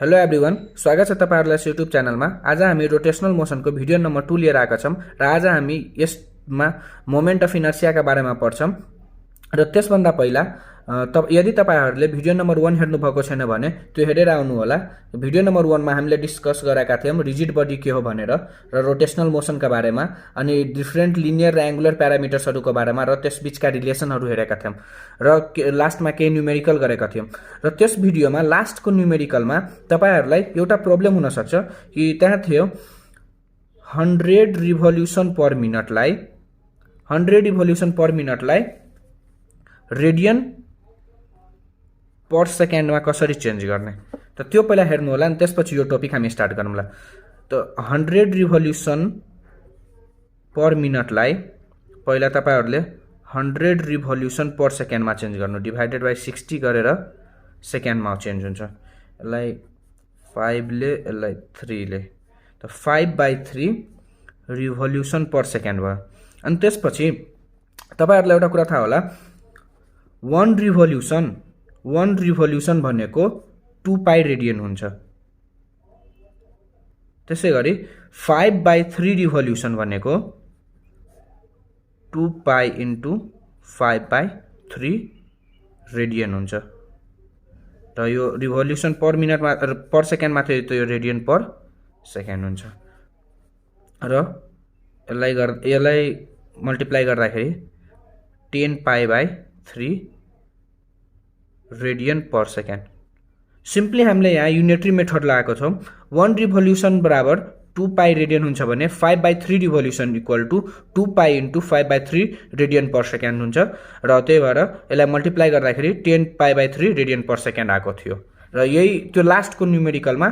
Hello everyone, स्वागत छ तपाईहरुलाई युट्युब च्यानलमा। आज हामी रोटेशनल मोसनको भिडियो नम्बर 2 लिएर आएका छौं र आज हामी यसमा मोमेन्ट अफ इनर्सियाका बारेमा पढ्छौं। र त्यसभन्दा पहिला यदि तपाईहरुले भिडियो नम्बर 1 हेर्नु भएको छैन भने त्यो हेरेर आउनु होला। भिडियो नम्बर 1 मा हामीले डिस्कस गरेका थियौं रिजिड बडी के हो भनेर र रोटेशनल मोसनका बारेमा अनि डिफरेन्ट लिनियर र एंगुलर प्यारामिटर्सहरुको बारेमा र त्यसबीचका रिलेसनहरु हेरेका थियौं र लास्टमा के न्यूमेरिकल गरेका थियौं। र त्यस भिडियोमा लास्टको न्यूमेरिकलमा तपाईहरुलाई एउटा प्रब्लम हुन सक्छ कि त्यहाँ थियो 100 रिभोल्युसन पर मिनेटलाई रेडियन पर सेकेन्डमा कसरी चेन्ज गर्ने, त त्यो पहिला हेर्नु होला अनि त्यसपछि यो टपिक हामी स्टार्ट गरौँला। त 100 रिभोल्युसन पर मिनेटलाई पहिला तपाईहरुले 100 रिभोल्युसन पर सेकेन्डमा चेन्ज गर्नु, डिभाइडेड बाइ 60 गरेर सेकेन्डमा चेन्ज हुन्छ। यसलाई 5 ले यसलाई 3 ले, त 5/3 रिभोल्युसन पर सेकेन्ड भयो। अनि त्यसपछि तपाईहरुलाई एउटा कुरा थाहा होला, 1 रिभोल्युसन भनेको 2 पाई रेडियन हुन्छ। त्यसैगरी 5/3 रिभोल्युसन भनेको 2 पाई इन्टु 5/3 रेडियन हुन्छ। र यो रिभोल्युसन पर मिनेटमा पर सेकेन्डमा थियो, त यो रेडियन पर सेकेन्ड हुन्छ। र यसलाई मल्टिप्लाई गर्दाखेरि 10 पाई/3 रेडियन पर सेकेन्ड। सिम्पली हामीले यहाँ युनिटरी मेथड लगाएको छौं। 1 रिभोल्युसन बराबर 2 पाई रेडियन हुन्छ भने 5/3 revolution equal to 2 pi into 5/3 radian per second हुन्छ। र त्यही भएर यसलाई मल्टिप्लाई गर्दाखेरि 10 पाई/3 रेडियन पर सेकेन्ड आएको थियो। र यही त्यो लास्टको न्यूमेरिकलमा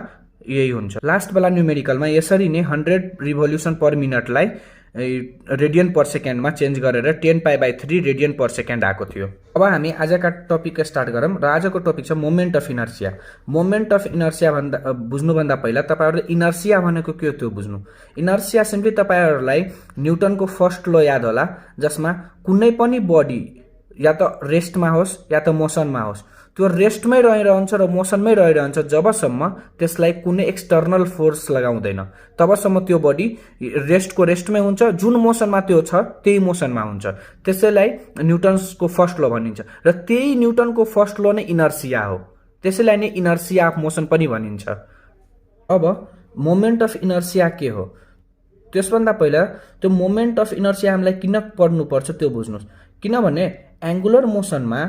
यही हुन्छ। लास्ट वाला न्यूमेरिकलमा यसरी नै 100 रिभोल्युसन पर मिनेटलाई रेडियन पर सेकेन्डमा चेन्ज गरेर 10 पाई/3 रेडियन पर सेकेन्ड आएको थियो। अब हामी आजका टपिक स्टार्ट गरौँ र आजको टपिक छ moment of inertia. Moment of inertia बुझ्नुभन्दा पहिला तपाईहरुले इनर्सिया भनेको के हो त्यो बुझ्नु। इनर्सिया सिम्पली तपाईहरुलाई न्युटनको फर्स्ट ल याद होला, जसमा कुनै पनि बडी या त रेस्टमा होस् या त मोसनमा होस्, त्यो रेस्टमै रहिरहन्छ र मोसनमै रहिरहन्छ जबसम्म त्यसलाई कुनै एक्सटर्नल फोर्स लगाउँदैन, तबसम्म त्यो बडी रेस्टको रेस्टमै हुन्छ। जुन मोसनमा त्यो छ त्यही मोसनमा हुन्छ। त्यसैलाई न्युटन्सको फर्स्ट ल भनिन्छ र त्यही न्युटनको फर्स्ट ल नै इनर्सिया हो। त्यसैलाई नै इनर्सिया अफ मोसन पनि भनिन्छ। अब मोमेन्ट अफ इनर्सिया के हो त्यसभन्दा पहिला त्यो मोमेन्ट अफ इनर्सिया हामीलाई किन पढ्नु पर्छ त्यो बुझ्नुस्। किनभने एंगुलर मोसनमा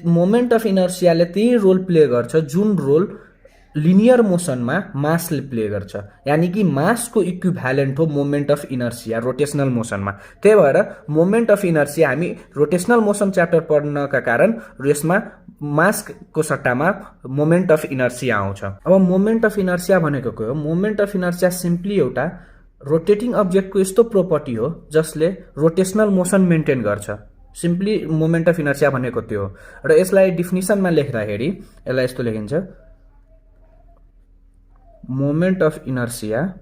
मोमेन्ट अफ इनर्सियाले त्यही रोल प्ले गर्छ जुन रोल लिनियर मोसनमा मासले प्ले गर्छ। यानी कि मासको इक्विभ्यालेन्ट हो मोमेन्ट अफ इनर्सिया रोटेशनल मोसनमा। त्यही भएर मोमेन्ट अफ इनर्सिया हामी रोटेशनल मोसन च्याप्टर पढ्नका कारण यसमा मासको सट्टामा मोमेन्ट अफ इनर्सिया आउँछ। अब मोमेन्ट अफ इनर्सिया भनेको के हो? मोमेन्ट अफ इनर्सिया सिम्पली एउटा रोटेटिङ अब्जेक्टको यस्तो प्रोपर्टी हो जसले रोटेशनल मोसन मेन्टेन गर्छ। सिम्पली मोमेन्ट अफ इनर्सिया भनेको त्यो हो। र यसलाई डिफिनिसनमा लेख्दाखेरि यसलाई यस्तो लेखिन्छ, moment of inertia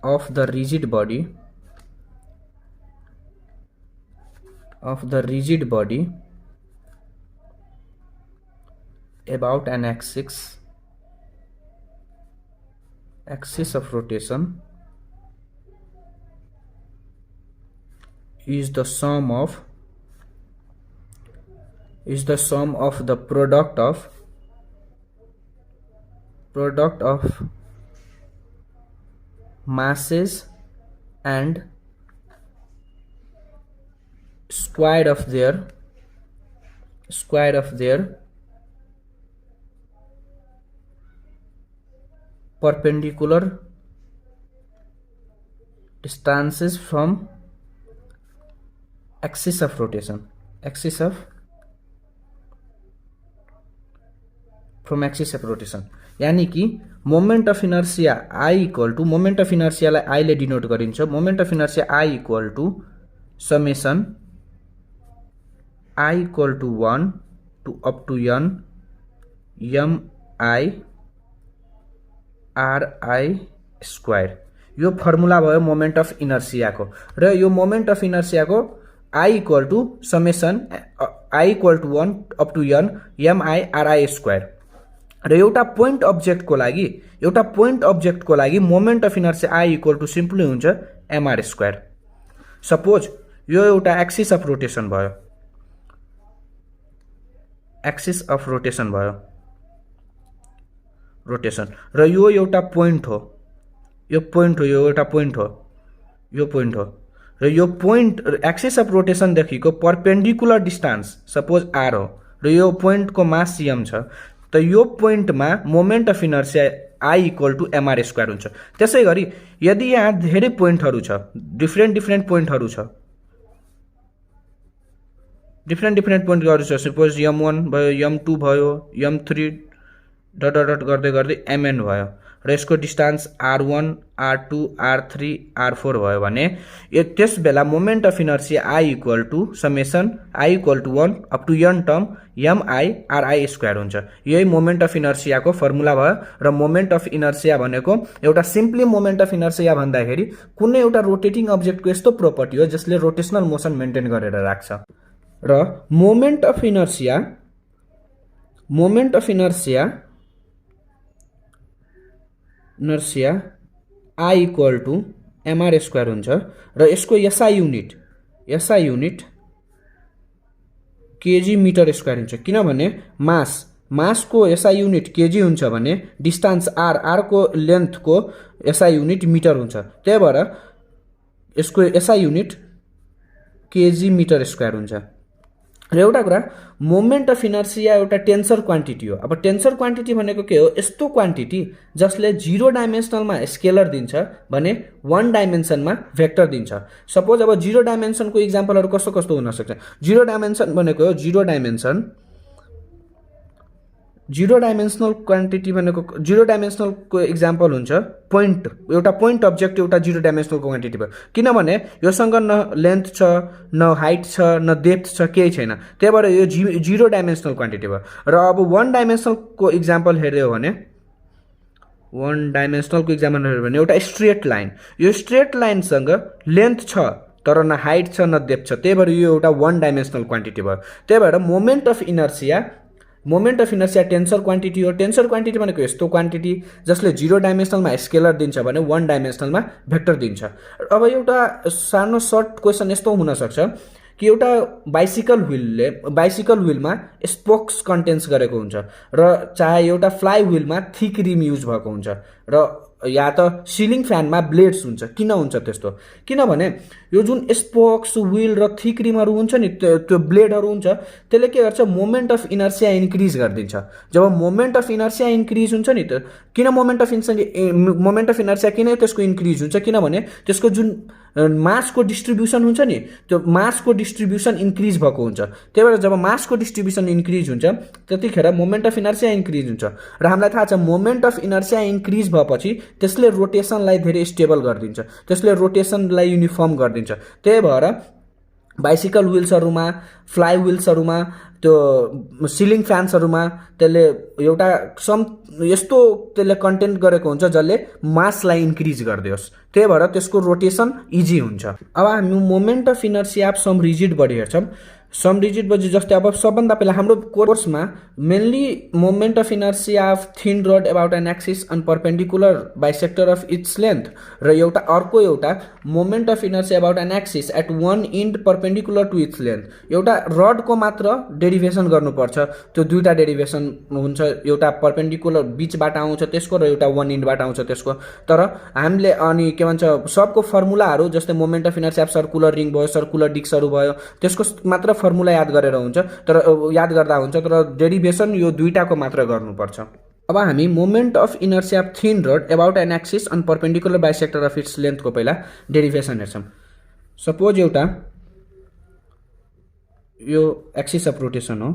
of the rigid body about an axis of rotation is the sum of the product of masses and square of their perpendicular distances from axis of rotation, यानी कि moment of inertia I equal to moment of इनर्सियालाई I ले denote गरिन्छ। Moment of inertia I equal to summation I equal to 1 to up to n mi ri square. यो formula भयो moment of इनर्सियाको। र यो मोमेन्ट अफ इनर्सियाको I equal to summation I equal to 1 up to n mi ri square र एउटा point अब्जेक्टको लागि moment of inertia I equal two simply हुन्छ mr स्क्वायर। सपोज यो एउटा एक्सिस अफ रोटेसन भयो, रोटेसन र यो एउटा पोइन्ट हो, यो एउटा पोइन्ट हो र यो पोइन्ट एक्सिस अफ रोटेसन देखिको परपेन्डिकुलर डिस्टेन्स सपोज r हो र यो पोइन्टको मास m छ, त यो पोइन्टमा moment of inertia i equal to mr square हुन्छ। त्यसै गरी यदि यहाँ धेरै पोइन्टहरू छ, डिफ्रेन्ट पोइन्टहरू छ, सपोज m1 भयो, m2 भयो, m3 डट गर्दै mn भयो र यसको distance r1 r2 r3 r4 भयो भने त्यस बेला moment of inertia i equal to summation i equal to 1 up to n term mi ri square हुन्छ। यही मोमेन्ट अफ इनर्सियाको फर्मुला भयो र मोमेन्ट अफ इनर्सिया भनेको एउटा सिम्पली मोमेन्ट अफ इनर्सिया भन्दाखेरि कुनै एउटा रोटेटिङ अब्जेक्टको यस्तो प्रोपर्टी हो जसले रोटेशनल मोसन मेन्टेन गरेर राख्छ र moment of inertia I equal to mr square हुन्छ र यसको SI unit kg metre square हुन्छ, किनभने मासको SI युनिट केजी हुन्छ भने डिस्टेन्स r को लेन्थको SI युनिट मिटर हुन्छ, त्यही भएर यसको SI unit kg metre square हुन्छ। र एउटा कुरा, मोमेन्ट अफ इनर्सिया एउटा टेन्सर क्वान्टिटी हो। अब टेन्सर क्वान्टिटी भनेको के हो? यस्तो क्वान्टिटी जसले 0 डाइमेन्सनलमा स्केलर दिन्छ भने 1 डाइमेन्सनमा भेक्टर दिन्छ। सपोज अब 0 डाइमेन्सनको इक्जाम्पलहरू कस्तो हुन सक्छ? 0 डाइमेन्सन भनेको 0 डाइमेन्सनल क्वान्टिटी भनेको 0 डाइमेन्सनलको इक्जाम्पल हुन्छ पोइन्ट, एउटा पोइन्ट अब्जेक्ट एउटा 0 डाइमेन्सनलको क्वान्टिटी भयो, किनभने योसँग न लेन्थ छ, न हाइट छ, न डेप्थ छ, केही छैन, त्यही भएर यो 0 डाइमेन्सनल क्वान्टिटी भयो। र अब 1 डाइमेन्सनलको इक्जाम्पल हेर्यो भने एउटा स्ट्रेट लाइन, यो स्ट्रेट लाइनसँग लेन्थ छ तर न हाइट छ न डेप्थ छ, त्यही भएर यो एउटा 1 डाइमेन्सनल क्वान्टिटी भयो। त्यही भएर मोमेन्ट अफ इनर्सिया टेन्सर क्वान्टिटी हो। टेन्सर क्वान्टिटी भनेको यस्तो क्वान्टिटी जसले 0 डाइमेन्सनलमा स्केलर दिन्छ भने 1 डाइमेन्सनलमा भेक्टर दिन्छ। अब एउटा सानो सर्ट क्वेसन यस्तो हुन सक्छ कि एउटा बाइसिकल व्हीलमा स्पोक्स कन्टेन्स गरेको हुन्छ र चाहे एउटा फ्लाइ व्हीलमा थिक रिम युज भएको हुन्छ र या त सिलिङ फ्यानमा ब्लेड्स हुन्छ। किन हुन्छ त्यस्तो? किनभने यो जुन स्पोक्स व्हील र थिक रिमहरू हुन्छ नि, त्यो ब्लेडहरू हुन्छ, त्यसले के गर्छ? मोमेन्ट अफ इनर्सिया इन्क्रिज गरिदिन्छ। जब मोमेन्ट अफ इनर्सिया इन्क्रिज हुन्छ नि, त किन मोमेन्ट अफ इनर्सिया किन त्यसको इन्क्रिज हुन्छ? किनभने त्यसको जुन मासको डिस्ट्रिब्युसन हुन्छ नि, त्यो मासको डिस्ट्रिब्युसन इन्क्रिज भएको हुन्छ। त्यही भएर जब मासको डिस्ट्रिब्युसन इन्क्रिज हुन्छ त्यतिखेर मोमेन्ट अफ इनर्सिया इन्क्रिज हुन्छ र हामीलाई थाहा छ मोमेन्ट अफ इनर्सिया इन्क्रिज भएपछि त्यसले रोटेसनलाई धेरै स्टेबल गरिदिन्छ, त्यसले रोटेसनलाई युनिफर्म गरिदिन्छ। त्यही भएर बाइसिकल व्हील्सहरूमा, फ्लाइ व्हील्सहरूमा, त्यो सिलिङ फ्यान्सहरूमा त्यसले एउटा यस्तो त्यसले कन्टेन्ट गरेको हुन्छ जसले मासलाई इन्क्रिज गरिदियोस्, त्यही भएर त्यसको रोटेसन इजी हुन्छ। अब हामी moment of inertia of some rigid body हेर्छौँ। सम रिजिड बडी जस्तै अब सबभन्दा पहिला हाम्रो कोर्समा mainly moment of inertia of thin rod about an axis and perpendicular bisector of its length र एउटा moment of inertia about an axis at one end perpendicular to its length, एउटा रडको मात्र डेरिभेसन गर्नुपर्छ। त्यो दुईवटा डेरिभेसन हुन्छ, एउटा परपेन्डिकुलर बिचबाट आउँछ त्यसको र एउटा वन इन्डबाट आउँछ त्यसको। तर हामीले अनि के भन्छ सबको फर्मुलाहरू जस्तै moment of inertia of circular ring भयो, सर्कुलर डिस्कहरू भयो, त्यसको मात्र फर्मुला याद गरेर हुन्छ, तर याद गर्दा हुन्छ, तर डेरिभेसन यो दुईटाको मात्र गर्नुपर्छ। अब हामी moment of inertia of thin rod about an axis and perpendicular bisector of its लेन्थको पहिला डेरिभेसन हेर्छौँ। सपोज एउटा यो एक्सिस अफ रोटेसन हो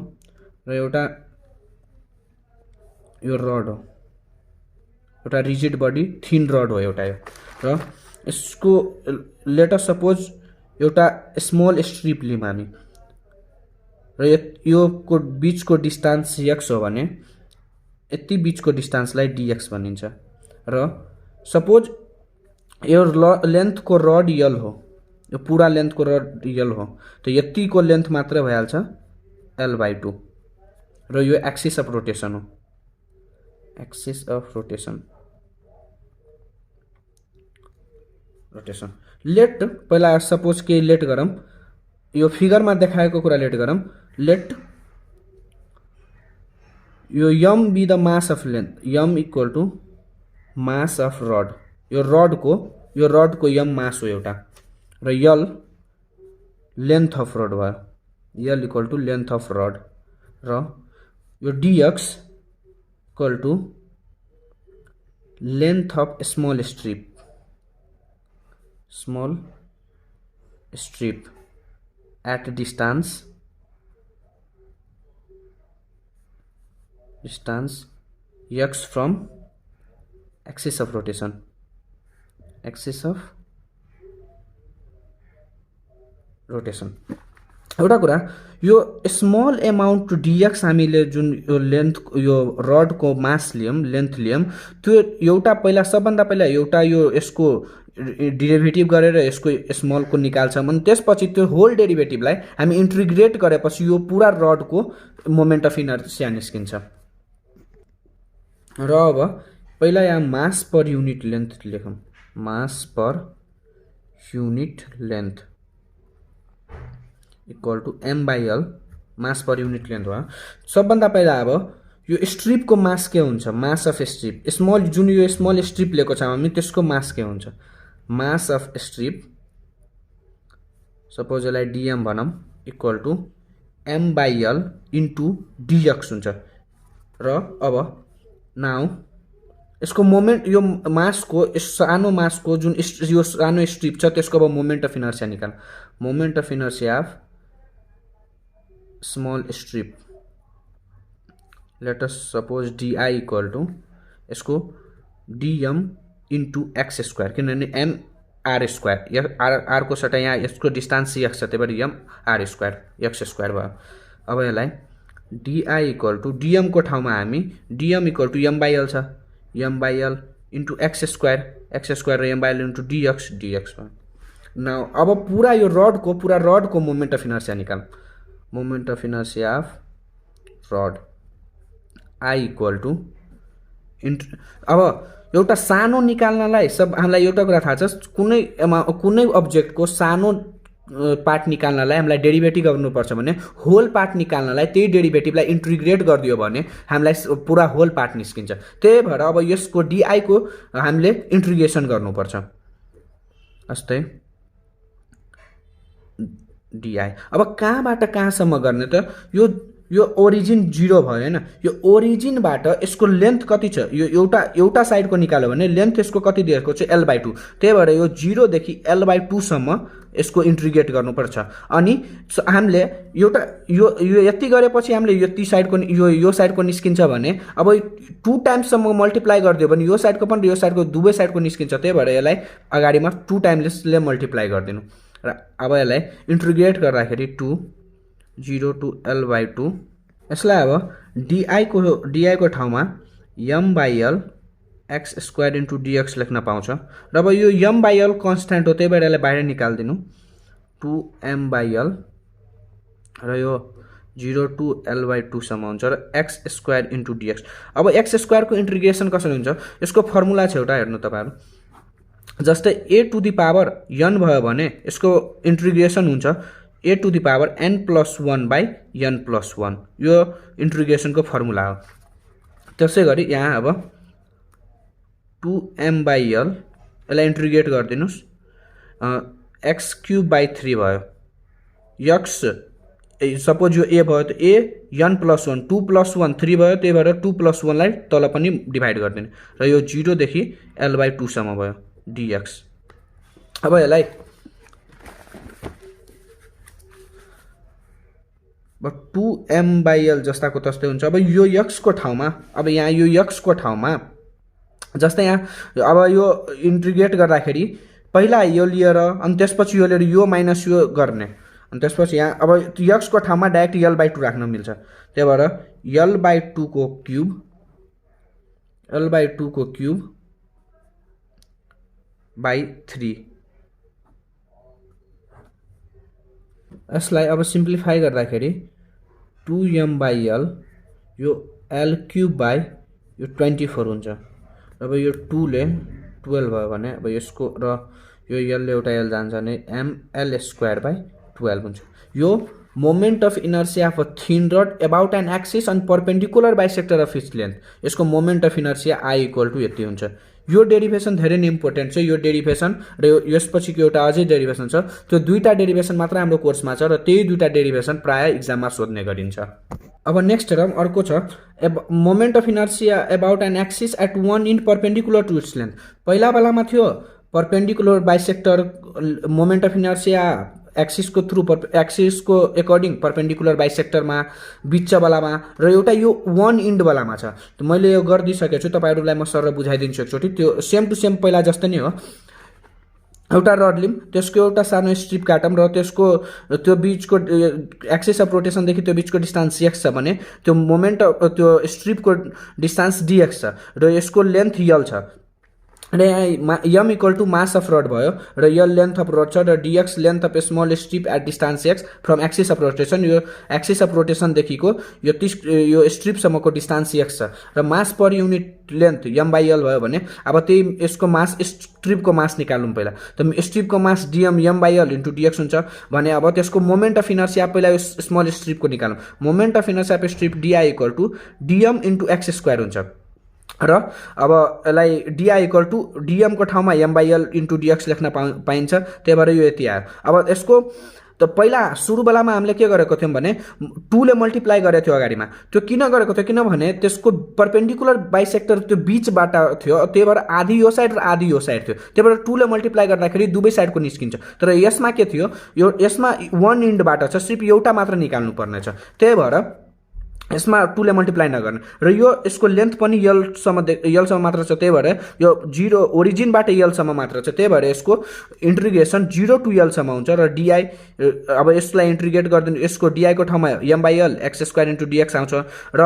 र एउटा यो रड हो, एउटा रिजिड बडी थिन रड हो एउटा यो, र यसको लेट अस सपोज एउटा स्मल स्ट्रिप लियौँ हामी र यो को बीचको डिस्टेन्स x हो भने यति बीचको डिस्टेन्सलाई dx भनिन्छ र सपोज यो लेन्थको रड l हो यो पूरा लेन्थको यल हो त यतिको लेन्थ मात्र भइहाल्छ L/2 र यो एक्सिस अफ रोटेसन हो एक्सिस अफ रोटेसन लेट पहिला सपोज के लेट गरौँ यो फिगरमा देखाएको कुरा लेट गरौँ लेट यो m be the mass of length m equal to mass of rod यो रडको m मास हो एउटा र l लेन्थ अफ रड भयो l equal to length of rod र यो dx equal to length of small strip at distance x from axis of rotation एउटा कुरा यो स्मल एमाउन्ट dx हामीले जुन यो लेन्थ यो रडको मास लियौं लेन्थ लियौं त्यो एउटा पहिला सबभन्दा पहिला एउटा यो यसको डेरिभेटिभ गरेर यसको स्मल को निकाल्छौं अनि त्यसपछि त्यो होल डेरिभेटिभलाई हामी इन्टिग्रेट गरेपछि यो पूरा रडको मोमेन्ट अफ इनर्शिया निस्किन्छ र अब पहिला यहाँ मास पर युनिट लेन्थ लेखौं mass per unit length equal to m/l mass per unit length हो सबभन्दा पहिला अब यो स्ट्रिप को मास के हुन्छ मास अफ स्ट्रिप स्मल जुन यो स्मल स्ट्रिप लिएको छ हामी त्यसको मास के हुन्छ मास अफ स्ट्रिप सपोज यसलाई dm भनौं equal to m/l into dx हुन्छ र अब नाउ यसको मोमेन्ट यो मासको सानो मासको जुन यो सानो स्ट्रिप छ त्यसको अब मोमेन्ट अफ इनर्शिया निकाल moment of inertia of small strip let us suppose di equal to यसको dm इन्टु x स्क्वायर किनभने m r स्क्वायर r को सट्टा यहाँ यसको डिस्टेन्स x छ त्यही भएर m r square x square भयो अब यसलाई di इक्वल टु dm को ठाउँमा हामी dm इक्वल टु m/l छ m/l इन्टु x स्क्वायर र m/l इन्टु dx भयो नाउ अब पूरा यो रडको मोमेन्ट अफ इनर्शिया निकाल moment of inertia of rod I equal to अब एउटा सानो निकाल्नलाई सब हामीलाई एउटा कुरा थाहा छ कुनै अब्जेक्टको सानो पार्ट निकाल्नलाई हामीलाई डेरिभेटिभ गर्नुपर्छ भने होल पार्ट निकाल्नलाई त्यही डेरिभेटिभलाई इन्टिग्रेट गरिदियो भने हामीलाई पूरा होल पार्ट निस्किन्छ त्यही भएर अब यसको di को हामीले इन्टिग्रेसन गर्नुपर्छ जस्तै di अब कहाँबाट कहाँसम्म गर्ने त यो ओरिजिन 0 भयो हैन यो ओरिजिनबाट यसको लेन्थ कति छ यो एउटा साइडको निकाल्यो भने लेन्थ यसको कति दिएको छ l/2 त्यही भएर यो 0 देखि l/2 सम्म यसको इन्टिग्रेट गर्नुपर्छ अनि हामीले एउटा यो यति गरेपछि हामीले यति साइडको यो साइडको निस्किन्छ भने अब 2 टाइम्स सम्म मल्टिप्लाई गरिदियो भने यो साइडको पनि यो साइडको दुवै साइडको निस्किन्छ त्यही भएर यसलाई अगाडिमा 2 टाइम्सले मल्टिप्लाई गरिदिनु र अब यसलाई इन्टिग्रेट गर्दाखेरि 2 0 to l/2 यसलाई अब di को ठाउँमा m/l x square into dx लेख्न पाउँछ र अब यो m/l कन्स्ट्यान्ट हो त्यही भएर यसलाई बाहिर निकाल्दिनु 2m/l र यो 0 to l/2 सम्म हुन्छ र x स्क्वायर इन्टु dx अब x स्क्वायर को इन्टिग्रेसन कसरी हुन्छ यसको फर्मुला छ एउटा हेर्नु तपाईहरु जस्तै a to the power n भयो भने यसको इन्टिग्रेसन हुन्छ a to the power n+1/n+1 यो इन्टिग्रेसन को फर्मुला हो त्यसैगरी यहाँ अब 2m/l यसलाई इन्टिग्रेट गरिदिनुस् x³/3 भयो x सपोज यो a भयो त a n+1 2 + 1 3 भयो त्यही भएर 2 + 1 लाई तल पनि डिभाइड गरिदिनु र यो 0 देखि l/2 सम्म भयो dx अब यसलाई अब 2m/l जस्ताको तस्तै हुन्छ अब यो x को ठाउँमा अब यहाँ यो x को ठाउँमा जस्तै यहाँ अब यो इन्टिग्रेट गर्दाखेरि पहिला यो लिएर अनि त्यसपछि यो लिएर यो माइनस यो गर्ने अनि त्यसपछि यहाँ अब x को ठाउँमा डाइरेक्ट l/2 राख्न मिल्छ त्यही भएर l/2 को क्यूब / 3 यसलाई अब सिम्प्लिफाई गर्दाखेरि 2m/l यो l क्युब बाई यो 24 हुन्छ। अब यो 2 ले 12 भयो भने अब यसको र यो l ले एउटा l जान्छ भने ml²/12 हुन्छ। यो moment of inertia of a thin rod about an axis on perpendicular bisector of its length, यसको मोमेन्ट अफ इनर्सिया I = यति हुन्छ। यो डेरिभेसन धेरै नै इम्पोर्टेन्ट छ। यो डेरिभेसन र यसपछिको एउटा अझै डेरिभेसन छ, त्यो दुईटा डेरिभेसन मात्र हाम्रो कोर्समा छ र त्यही दुईटा डेरिभेसन प्राय एक्जाममा सोध्ने गरिन्छ। अब नेक्स्ट हेरौँ, अर्को छ moment of inertia about an axis at one end perpendicular to its length. पहिला बेलामा थियो perpendicular bisector moment of inertia एक्सिसको थ्रु एक्सिसको एकर्डिङ परपेन्डिकुलर बाइसेक्टरमा बिच बेलामा र एउटा यो वन इन्ड बेलामा छ। त मैले यो गरिदिइसकेको छु, तपाईँहरूलाई म सर बुझाइदिन्छु एकचोटि। त्यो सेम टु सेम पहिला जस्तै नै हो। एउटा रड लिम, त्यसको एउटा सानो स्ट्रिप काटौँ र त्यसको त्यो बिचको एक्सिस अफ रोटेसनदेखि त्यो बिचको डिस्टेन्स x छ भने त्यो मोमेन्ट त्यो स्ट्रिपको डिस्टेन्स dx छ र यसको लेन्थ l छ र m = मास अफ रड भयो र l लेन्थ अफ रड छ र dx length of small strip at distance x from axis of rotation. यो एक्सिस अफ रोटेसनदेखिको यो स्ट्रिपसम्मको डिस्टेन्स x छ र मास पर युनिट लेन्थ m/l भयो भने अब त्यही यसको मास स्ट्रिपको मास निकाल्नु पहिला। त स्ट्रिपको मास dm m/l * dx हुन्छ भने अब त्यसको मोमेन्ट अफ इनर्सिया पहिला यो स्मल स्ट्रिपको निकाल्नु। Moment of inertia of strip di = dm * x² हुन्छ र अब यसलाई di = dm को ठाउँमा m/l * dx लेख्न पाइन्छ। त्यही भएर यो यति आयो। अब यसको त पहिला सुरु बेलामा हामीले के गरेको थियौँ भने 2 ले मल्टिप्लाई गरेको थियो अगाडिमा। त्यो किन गरेको थियो, किनभने त्यसको परपेन्डिकुलर बाइसेक्टर त्यो बिचबाट थियो, त्यही भएर आधी यो साइड र आधी यो साइड थियो। त्यही भएर 2 ले मल्टिप्लाई गर्दाखेरि दुवै साइडको निस्किन्छ। तर यसमा के थियो, यसमा वन इन्डबाट छ, सिर्फ एउटा मात्र निकाल्नु पर्ने छ। त्यही भएर यसमा 2 ले मल्टिप्लाई नगर्ने र यो यसको लेन्थ पनि एलसम्म मात्र छ। त्यही भएर यो 0 ओरिजिनबाट एलसम्म मात्र छ। त्यही भएर यसको इन्टिग्रेसन 0 to l सम्म हुन्छ र di अब यसलाई इन्टिग्रेट गरिदिनु, यसको di को ठाउँमा m/l x² * dx आउँछ र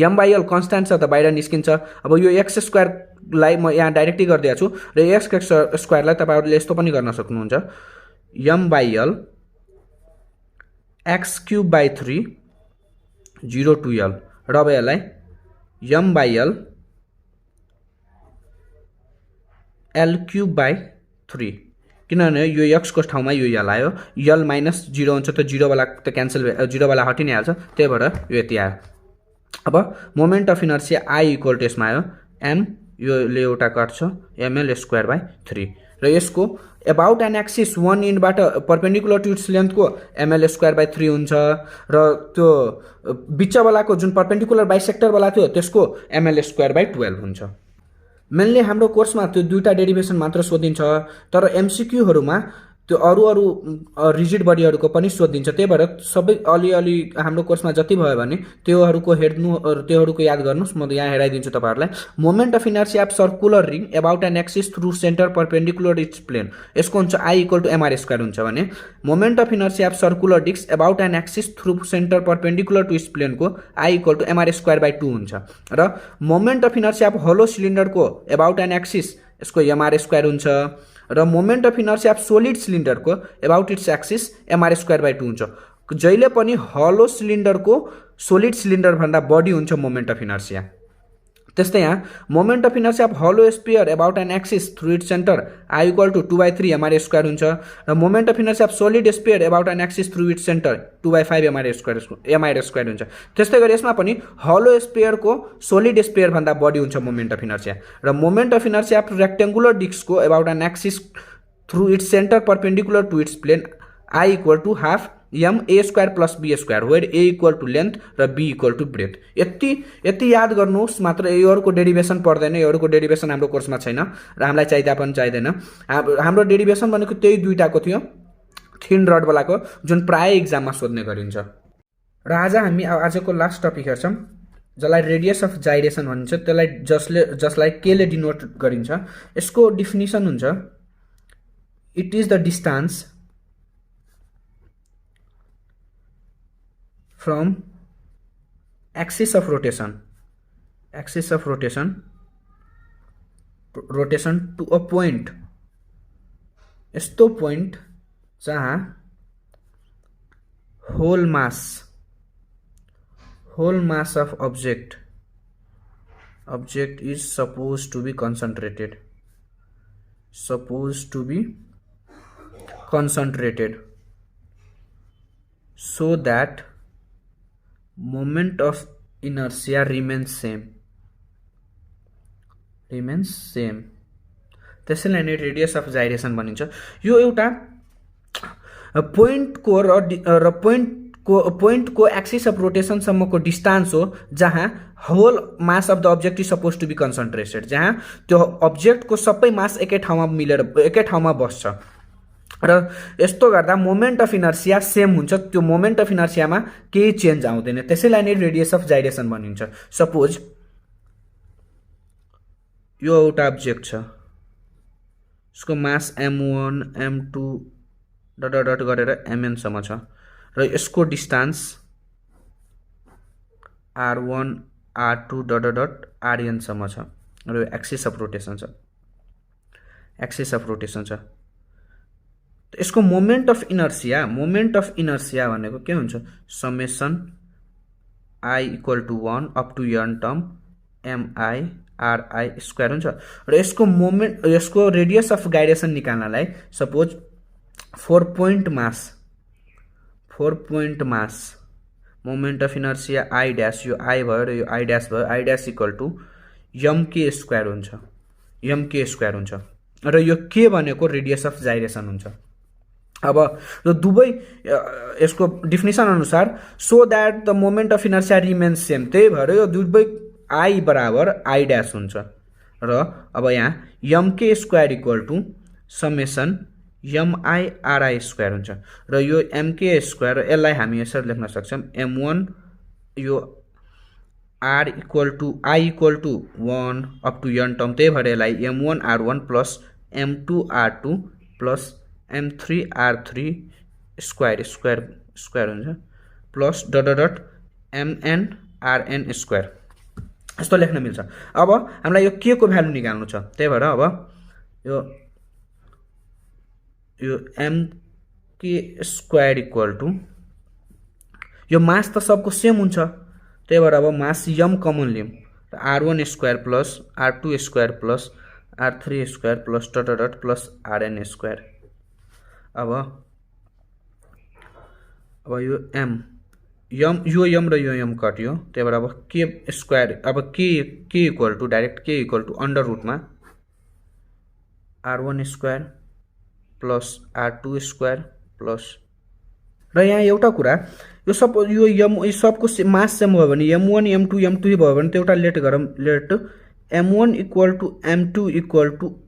m/l कन्स्ट्यान्ट छ त बाहिर निस्किन्छ। अब यो x² लाई म यहाँ डाइरेक्टली गरिदिएको छु र x² लाई तपाईहरुले यस्तो पनि गर्न सक्नुहुन्छ, m/l x³/3 0 to l र अब यसलाई m/l l³/3 किनभने यो x को ठाउँमा यो l आयो, l - 0 हुन्छ त 0 वाला त क्यान्सल 0 वाला हटि नै हाल्छ। त्यही भएर यो यति आयो। अब मोमेन्ट अफ इनर्सिया I = यसमा आयो m यो ले एउटा कट्छ ml²/3 र यसको अबाउट एन एक्सिस वन इन्डबाट परपेन्डिकुलर टु इट्स लेन्थको ml²/3 हुन्छ र त्यो बिचवालाको जुन परपेन्डिकुलर बाइसेक्टर वाला थियो त्यसको ml²/12 हुन्छ। मेनली हाम्रो कोर्समा त्यो दुईटा डेरिभेसन मात्र सोधिन्छ, तर एमसीक्यूहरुमा त्यो अरु रिजिड बडीहरुको पनि सोधिन्छ। त्यही भएर सबै अलि हाम्रो कोर्समा जति भयो भने त्योहरुको हेर्नु त्योहरुको याद गर्नुस्। म यहाँ हेराइदिन्छु तपाईहरुलाई। Moment of inertia of circular ring about an axis through centre perpendicular its plane, यसको हुन्छ I = mr² हुन्छ भने moment of inertia of circular disc about an axis through centre perpendicular to its plane को I = mr²/2 हुन्छ र moment of inertia of hollow सिलिन्डरको about an axis यसको mr² हुन्छ र moment of inertia of solid सिलिन्डरको about its axis mr²/2 हुन्छ। जहिले पनि हलो सिलिन्डरको सोलिड सिलिन्डर भन्दा बढी हुन्छ मोमेन्ट अफ इनर्सिया। त्यस्तै यहाँ moment of inertia of hollow sphere about an axis through its centre I = 2/3 mr² हुन्छ र moment of inertia of solid sphere about an axis through its centre 2/5 mr² हुन्छ। त्यस्तै गरी यसमा पनि हलो स्फियरको सोलिड स्फियर भन्दा बढी हुन्छ मोमेन्ट अफ इनर्सिया र moment of inertia of rectangular डिस्कको about an axis through its centre perpendicular to its plane I = ½ ma² + b², where a = length र b = ब्रेथ। यति याद गर्नुहोस् मात्र। योहरुको डेरिभेसन पर्दैन, योहरुको डेरिभेसन हाम्रो कोर्समा छैन र हामीलाई चाहिदा पनि चाहिदैन। हाम्रो डेरिभेसन भनेको त्यही दुईटाको थियो, थिन रड वालाको, जुन प्राय एक्जाममा सोध्ने गरिन्छ। र आज हामी आजको लास्ट टपिक हेर्छौं, जसलाई रेडियस अफ जाइरेसन भनिन्छ। जसलाई के ले डिनोट गरिन्छ। यसको डेफिनिसन हुन्छ, it is the distance from axis of rotation to a point, यस्तो point जहाँ whole mass of object is supposed to be concentrated so that moment of inertia remains same त्यसैलाई नै रेडियस अफ जाइरेसन भनिन्छ। यो एउटा पोइन्टको axis of रोटेसनसम्मको distance हो जहाँ whole mass of the object is suppose to be concentrated, जहाँ त्यो अब्जेक्टको सबै मास एकै ठाउँमा बस्छ र यस्तो गर्दा मोमेन्ट अफ इनर्सिया सेम हुन्छ, त्यो मोमेन्ट अफ इनर्सियामा केही चेन्ज आउँदैन, त्यसैलाई नै रेडियस अफ जाइरेसन भनिन्छ। सपोज यो एउटा अब्जेक्ट छ, यसको मास m1 m2 डट गरेर mn सम्म छ र यसको distance r1 r2 dot rn सम्म छ र यो एक्सिस अफ रोटेसन छ। यसको मोमेन्ट अफ इनर्सिया भनेको के हुन्छ, summation i = 1 up to n term mi ri square हुन्छ र यसको रेडियस अफ गाइरेसन निकाल्नलाई suppose 4 point mass moment of inertia i dash, यो i भयो र यो i डैश भयो, i डैश = mk स्क्वायर हुन्छ र यो k भनेको रेडियस अफ जाइरेसन हुन्छ। अब यो दुवै यसको डेफिनेसन अनुसार so that the moment of inertia remains same, त्यही भएर यो दुवै i बराबर i डैश हुन्छ र अब यहाँ mk square = summation mi ri square हुन्छ र यो mk स्क्वायर यसलाई हामी यसरी लेख्न सक्छौं m1 यो r = i = 1 up to n term, त्यही भएर यसलाई m1 r1 plus m2 r2 plus m3 r3 square हुन्छ plus dot mn rn square, यस्तो लेख्न मिल्छ। अब हामीलाई यो k को भ्यालु निकाल्नु छ, त्यही भएर अब यो mk स्क्वायर = यो मास त सबको सेम हुन्छ, त्यही भएर अब मास m कमन लियौं, r1 square plus r2 square plus r3 square plus dot plus rn square. अब यो यो m र यो m कट्यो, त्यही भएर अब k स्क्वायर, अब k डाइरेक्ट k = अंडर रुटमा r1 square plus r2 square plus, र यहाँ एउटा कुरा, यो सपोज यो सबको मास सेम भयो भने m1 m2 m2 भयो भने त एउटा लेट गरौँ, late m1 = m2 =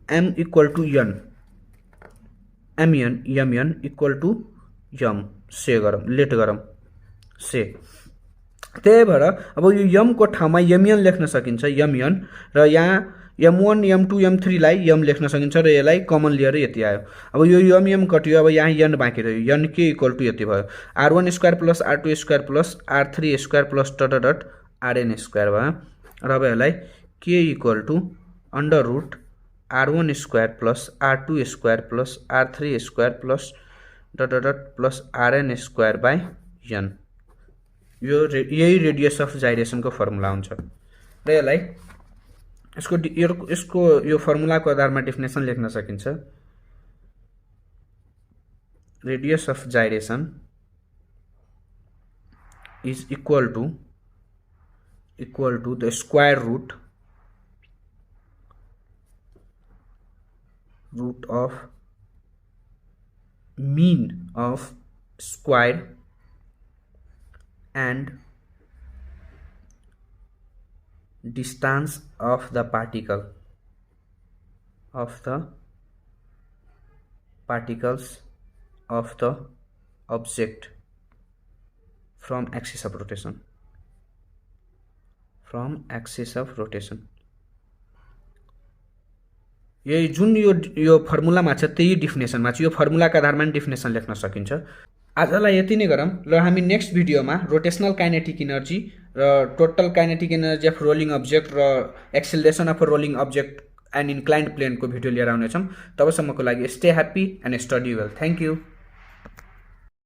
m = n, mn = m से गरौँ, लेट गरौँ से, त्यही भएर अब यो m को ठाउँमा mn लेख्न सकिन्छ mn, र यहाँ m1 m2 m3 लाई m लेख्न सकिन्छ र यसलाई कमन लिएर यति आयो। अब यो m कट्यो, अब यहाँ n बाँकी रह्यो, n k = यति भयो, r1 square plus r2 square plus r3 square plus dot rn square भयो र अब यसलाई k = under root r1 square plus r2 square plus r3 square plus dot plus rn square by n, यही radius of जाइरेसनको formula हुन्छ र यसलाई यसको यो फर्मुलाको आधारमा डेफिनेसन लेख्न सकिन्छ। Radius of gyration is equal to the square root of mean of square and distance of the particles of the object from axis of rotation यही जुन यो फर्मुलामा छ त्यही डेफिनेसनमा छ, यो फर्मुलाका आधारमा डेफिनेसन लेख्न सकिन्छ। आजलाई यति नै गरौँ र हामी नेक्स्ट भिडियोमा रोटेशनल काइनेटिक एनर्जी र total kinetic energy of rolling object र acceleration of rolling object and inclined प्लेनको भिडियो लिएर आउनेछौँ। तबसम्मको लागि stay happy and study well. Thank you.